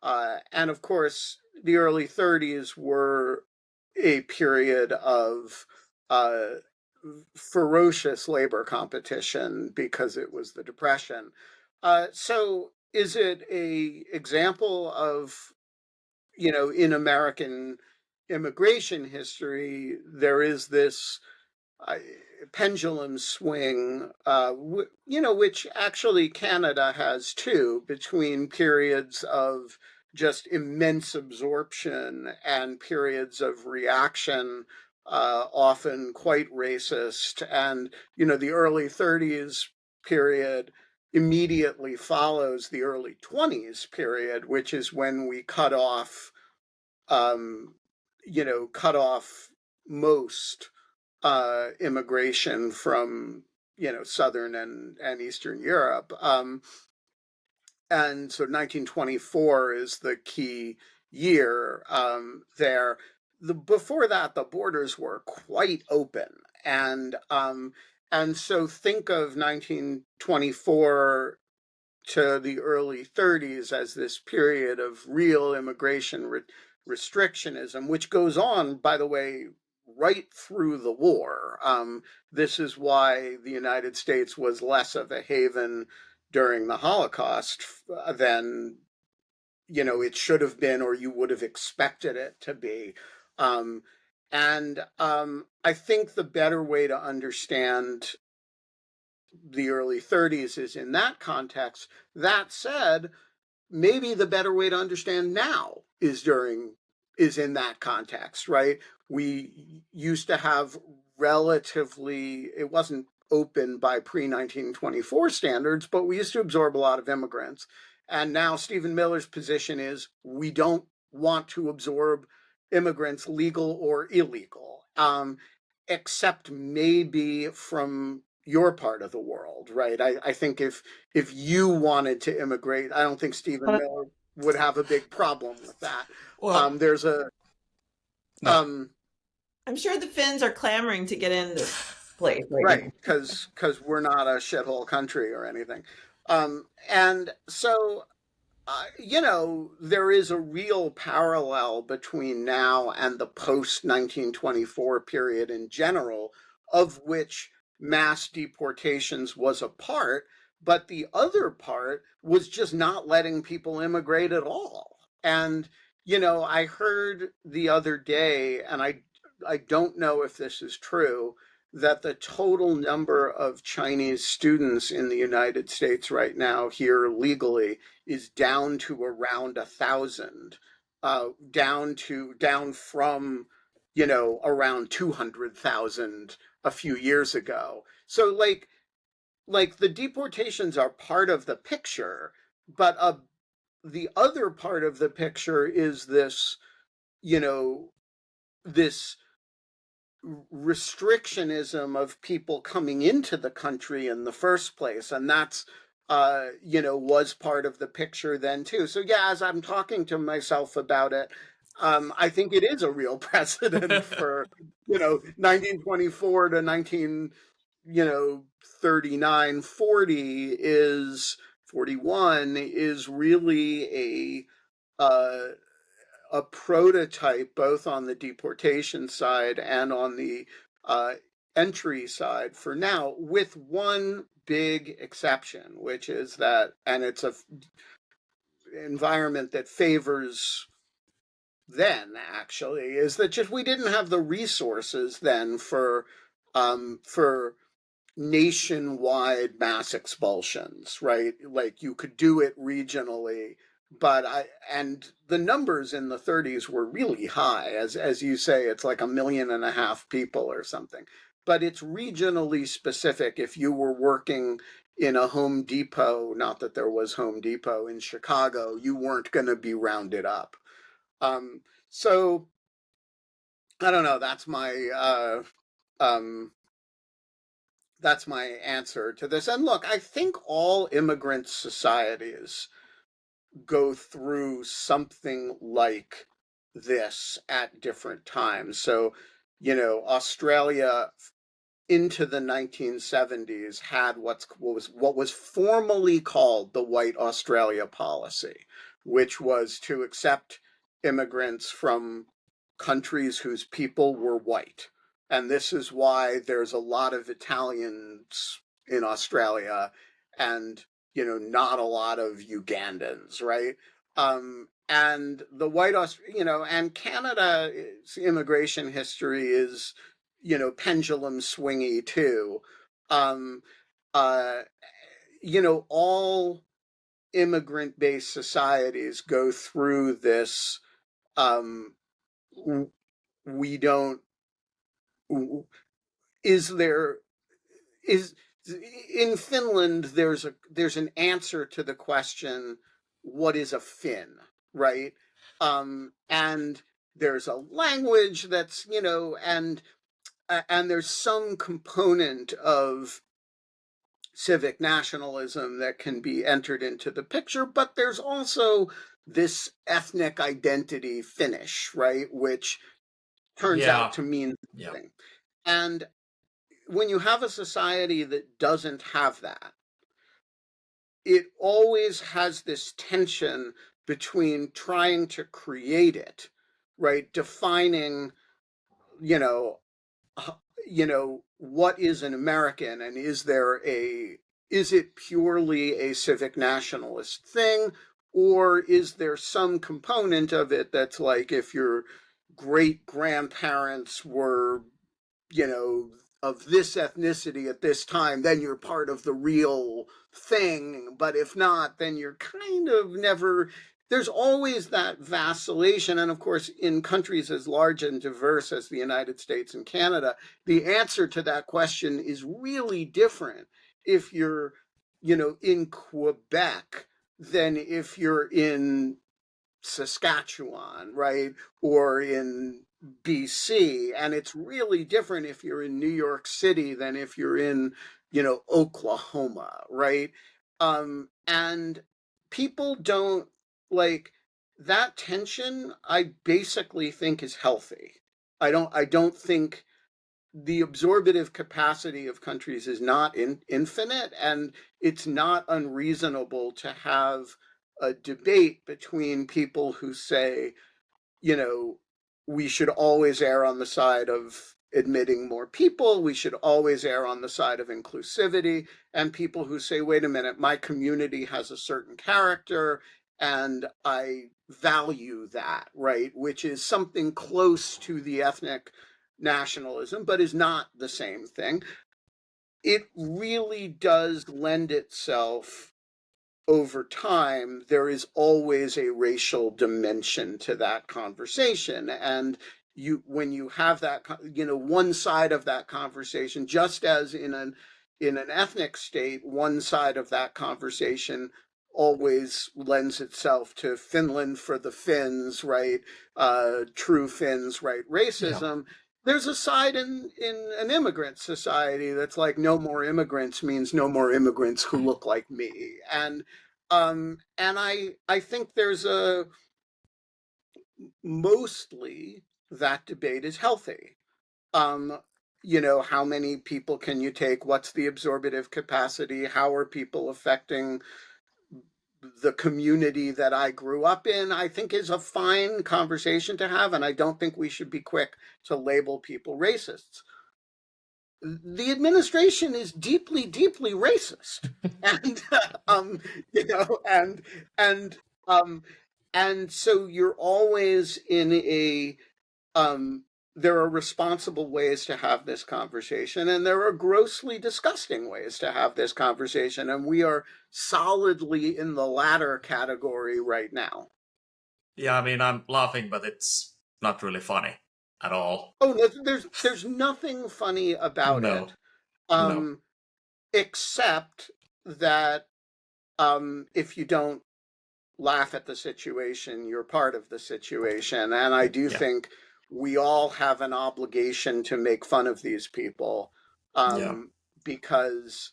Speaker 1: and of course, the early 30s were a period of uh, ferocious labor competition because it was the Depression. So, is it a example of, in American immigration history, there is this uh, pendulum swing, which actually Canada has too, between periods of just immense absorption and periods of reaction, often quite racist. And, the early 30s period immediately follows the early 20s period, which is when we um, cut off most immigration from southern and Eastern Europe, and so 1924 is the key year there. Before that, the borders were quite open, and so think of 1924 to the early 30s as this period of real immigration restrictionism, which goes on, by the way, right through the war. This is why the United States was less of a haven during the Holocaust than it should have been, or you would have expected it to be. Um, and I think the better way to understand the early 30s is in that context. That said, maybe the better way to understand now is in that context, right? We used to have relatively, it wasn't open by pre-1924 standards, but we used to absorb a lot of immigrants. And now Stephen Miller's position is we don't want to absorb immigrants, legal or illegal, except maybe from your part of the world, right? I think if you wanted to immigrate, I don't think Stephen Miller would have a big problem with that.
Speaker 5: Well,
Speaker 1: There's a
Speaker 5: no.
Speaker 2: I'm sure the Finns are clamoring to get in this place right
Speaker 1: right,
Speaker 2: now.
Speaker 1: because we're not a shithole country or anything, and so there is a real parallel between now and the post 1924 period in general, of which mass deportations was a part, but the other part was just not letting people immigrate at all. And, I heard the other day, and I don't know if this is true, that the total number of Chinese students in the United States right now here legally is down to around 1,000, down from around 200,000 a few years ago. So like the deportations are part of the picture, but the other part of the picture is you know this restrictionism of people coming into the country in the first place, and that's was part of the picture then too. So yeah, as I'm talking to myself about it, I think it is a real precedent for 1924 to 19 39 40 is 41 is really a prototype both on the deportation side and on the uh, entry side for now, with one big exception, which is that, and it's a environment that favors then actually, is that just we didn't have the resources then for nationwide mass expulsions, right? Like you could do it regionally, but and the numbers in the 30s were really high. As you say, it's like 1.5 million people or something. But it's regionally specific. If you were working in a Home Depot, not that there was Home Depot in Chicago, you weren't going to be rounded up. So I don't know. That's my um, that's my answer to this. And look, I think all immigrant societies go through something like this at different times. So, Australia into the 1970s had what was formally called the White Australia policy, which was to accept immigrants from countries whose people were white. And this is why there's a lot of Italians in Australia and, not a lot of Ugandans, right? And the and Canada's immigration history is, pendulum swingy too. Um, uh, all immigrant-based societies go through this. Um, we don't. Is there is in Finland? There's an answer to the question, what is a Finn, right? And there's a language that's and there's some component of civic nationalism that can be entered into the picture, but there's also this ethnic identity Finnish, right, which turns out to mean something. And when you have a society that doesn't have that, it always has this tension between trying to create it, right, defining, you know, what is an American, and is it purely a civic nationalist thing, or is there some component of it that's like, if your great grandparents were, you know, of this ethnicity at this time, then you're part of the real thing. But if not, then you're kind of never. There's always that vacillation. And of course, in countries as large and diverse as the United States and Canada, the answer to that question is really different if you're, in Quebec than if you're in Saskatchewan, right? Or in BC. And it's really different if you're in New York City than if you're in, Oklahoma, right? And people don't like that tension. I basically think is healthy. I don't think the absorptive capacity of countries is not infinite, and it's not unreasonable to have a debate between people who say, you know, we should always err on the side of admitting more people, we should always err on the side of inclusivity, and people who say, wait a minute, my community has a certain character and I value that, right? Which is something close to the ethnic nationalism, but is not the same thing. It really does lend itself over time. There is always a racial dimension to that conversation. And when you have that, one side of that conversation, just as in an ethnic state, one side of that conversation always lends itself to Finland for the Finns, right? True Finns, right? Racism. There's a side in an immigrant society that's like, no more immigrants means no more immigrants who look like me. And I think there's mostly that debate is healthy. How many people can you take? What's the absorptive capacity? How are people affecting the community that I grew up in? I think is a fine conversation to have, and I don't think we should be quick to label people racists. The administration is deeply, deeply racist, and and so you're always in a there are responsible ways to have this conversation, and there are grossly disgusting ways to have this conversation, and we are solidly in the latter category right now.
Speaker 5: Yeah, I mean, I'm laughing, but it's not really funny at all.
Speaker 1: Oh, there's nothing funny about
Speaker 5: No,
Speaker 1: it,
Speaker 5: no.
Speaker 1: except that if you don't laugh at the situation, you're part of the situation. And I do
Speaker 5: Yeah,
Speaker 1: think we all have an obligation to make fun of these people.
Speaker 5: yeah.
Speaker 1: because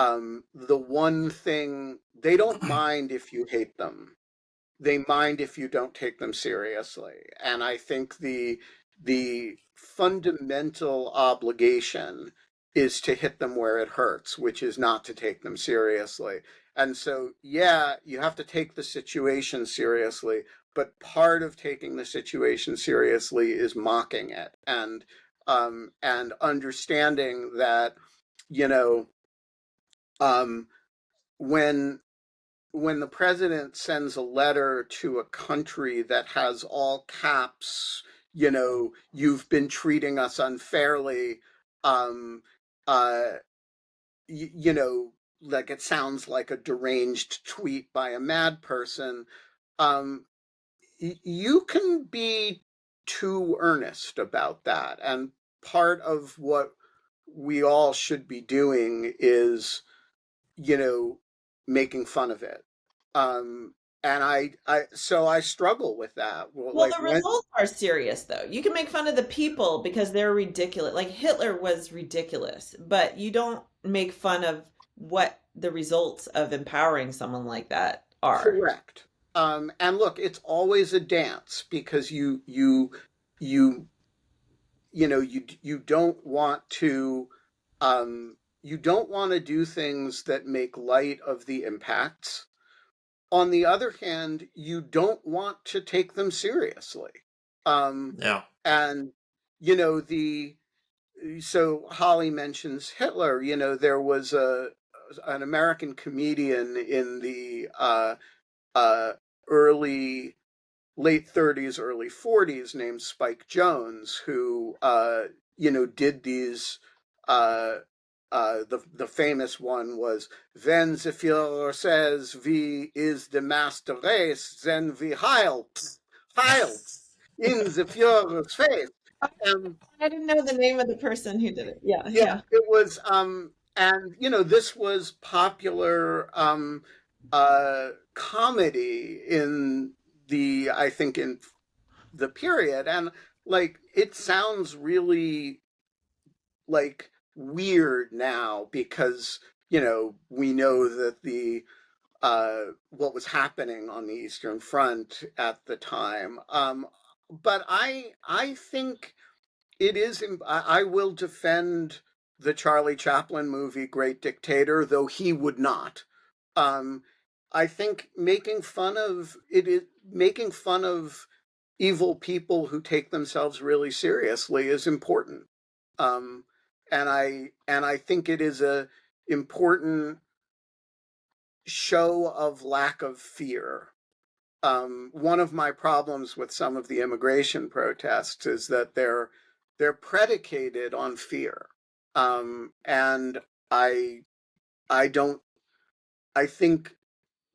Speaker 1: the one thing they don't mind if you hate them, they mind if you don't take them seriously. And I think the fundamental obligation is to hit them where it hurts, which is not to take them seriously. And so, yeah, you have to take the situation seriously, but part of taking the situation seriously is mocking it and understanding that, you know, um, when when the president sends a letter to a country that has all caps, you've been treating us unfairly, um, uh, you know, like it sounds like a deranged tweet by a mad person. Um, you can be too earnest about that. And part of what we all should be doing is, you know, making fun of it. Um, and so I struggle with that. Well,
Speaker 2: Well,
Speaker 1: like
Speaker 2: the
Speaker 1: when,
Speaker 2: results are serious, though. You can make fun of the people because they're ridiculous. Like Hitler was ridiculous, but you don't make fun of what the results of empowering someone like that are.
Speaker 1: correct. And look, it's always a dance because you you don't want to you don't want to do things that make light of the impacts. On the other hand, you don't want to take them seriously. Um,
Speaker 5: Yeah.
Speaker 1: and you know the so Holly mentions Hitler. There was an American comedian in the uh, early late 30s, early 40s named Spike Jones, who did these. Uh, the famous one was, "Wenn the Führer says we is the master race, then we heil in the Führer's face." And
Speaker 2: I didn't know the name of the person who did it. Yeah,
Speaker 1: yeah,
Speaker 2: yeah.
Speaker 1: it was, and this was popular comedy I think in the period, and like it sounds really like weird now because we know that the what was happening on the Eastern Front at the time. But I think it is. I will defend the Charlie Chaplin movie Great Dictator, though he would not. Um, I think making fun of evil people who take themselves really seriously is important. Um, and I think it is a important show of lack of fear. One of my problems with some of the immigration protests is that they're predicated on fear, and I I don't I think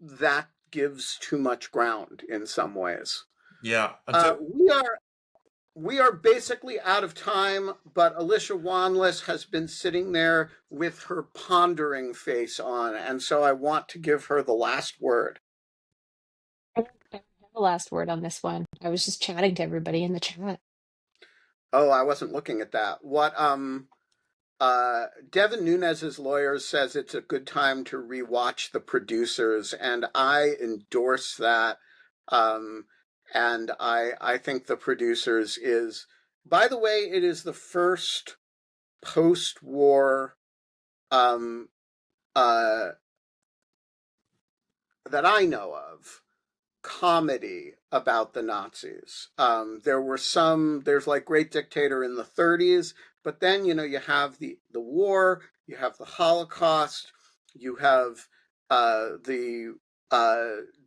Speaker 1: that gives too much ground in some ways.
Speaker 5: Yeah.
Speaker 1: Uh, we are we are basically out of time, but Alicia Wanless has been sitting there with her pondering face on, and so I want to give her the last word.
Speaker 3: I don't have the last word on this one. I was just chatting to everybody in the chat.
Speaker 1: Oh, I wasn't looking at that. Devin Nunes's lawyer says it's a good time to rewatch The Producers, and I endorse that. Um, and I think The Producers is, by the way, it is the first post-war um, uh, that I know of comedy about the Nazis. There's like Great Dictator in the 30s, but then, you have the war, you have the Holocaust, you have the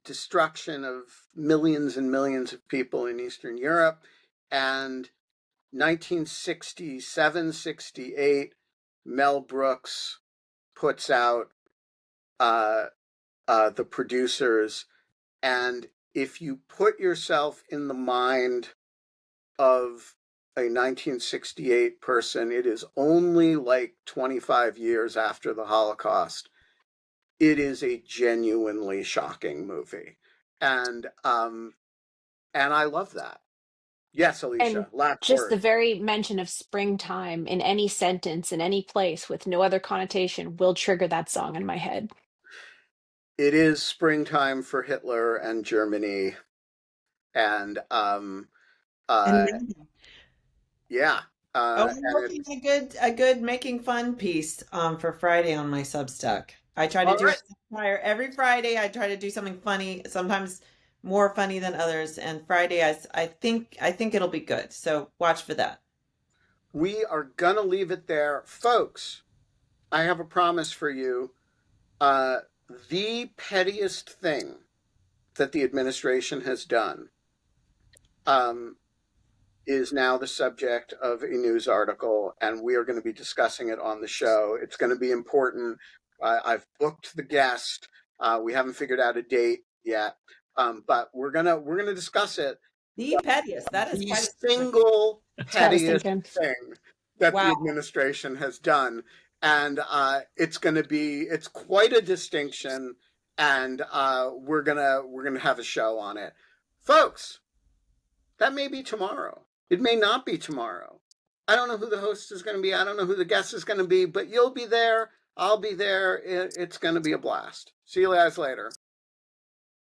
Speaker 1: destruction of millions and millions of people in Eastern Europe. And 1967, 68, Mel Brooks puts out uh, The Producers. And if you put yourself in the mind of a 1968 person, it is only like 25 years after the Holocaust. It is a genuinely shocking movie. And I love that. Yes,
Speaker 3: And
Speaker 1: Alicia, last
Speaker 3: just the
Speaker 1: word.
Speaker 3: very mention of springtime in any sentence, in any place, with no other connotation, will trigger that song in my head.
Speaker 1: It is springtime for Hitler and Germany, and
Speaker 2: And
Speaker 1: yeah,
Speaker 2: oh, I'm
Speaker 1: and
Speaker 2: working
Speaker 1: it's
Speaker 2: a good making fun piece for Friday on my Substack. I try to
Speaker 1: all
Speaker 2: do
Speaker 1: right.
Speaker 2: a satire every Friday. I try to do something funny, sometimes more funny than others. And Friday, I think it'll be good. So watch for that.
Speaker 1: We are gonna leave it there, folks. I have a promise for you. Uh, the pettiest thing that the administration has done um, is now the subject of a news article, and we are going to be discussing it on the show. It's going to be important. I've booked the guest. We haven't figured out a date yet, but we're gonna discuss it.
Speaker 2: The pettiest. That is
Speaker 1: The
Speaker 2: quite a statement.
Speaker 1: single
Speaker 3: That's what I was
Speaker 1: pettiest
Speaker 3: thinking.
Speaker 1: thing that the
Speaker 2: Wow.
Speaker 1: administration has done, and it's quite a distinction, and we're gonna have a show on it, folks. That may be tomorrow. It may not be tomorrow. I don't know who the host is going to be. I don't know who the guest is going to be, but you'll be there. I'll be there. It's going to be a blast. See you guys later.